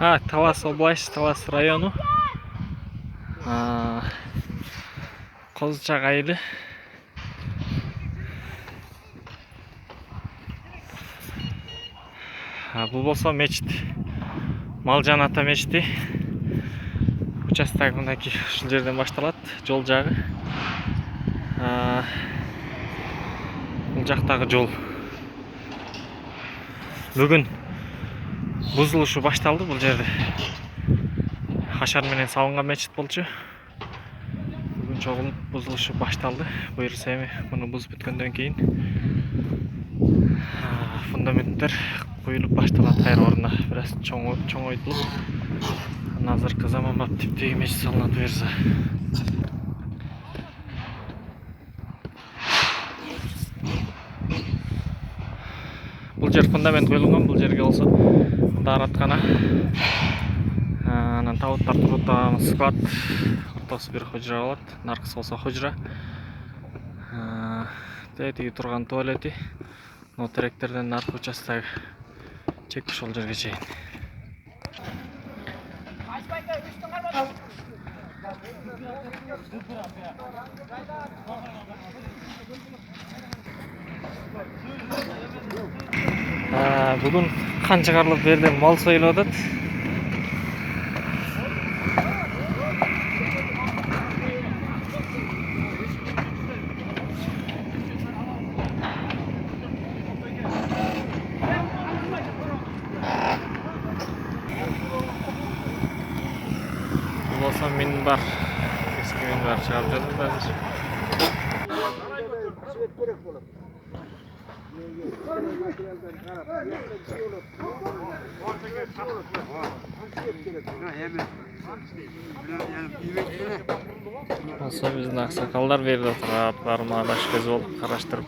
Талас области, Талас району. Козучак айылы. Бул болсо мечит. Малжан ата мечити. Участок мындай ушул жерден башталат, жол жагы. Бул жактагы жол. Бүгүн бузулушу башталды бул жерде. Хашар менен салынган мечит болчу. Бүгүн чогулуп бузулушу башталды. Буюрса эми муну бузуп бүткөндөн кийин фундаменттер коюлуп башталат кайра ордуна. Бир аз чоңойтулуп, азыркы заманбап типтеги мечит салынат буюрса. Бул жер фундамент коюлган, бул жерге болсо даараткана. Анан табыттар тургузган склад, ортосу бир хужра болот, наркысы болсо хужра. Тетиги турган туалети, но теректерден наркы участок чек ушул жерге чейин. Бүгүн кан чыгарылып берди, мал союлуп атат. Болсо минбар, эски минбар чыгарып жатат азыр. Болсо биздин аксакалдар берди отурап, бармаадаш көз болуп караштырып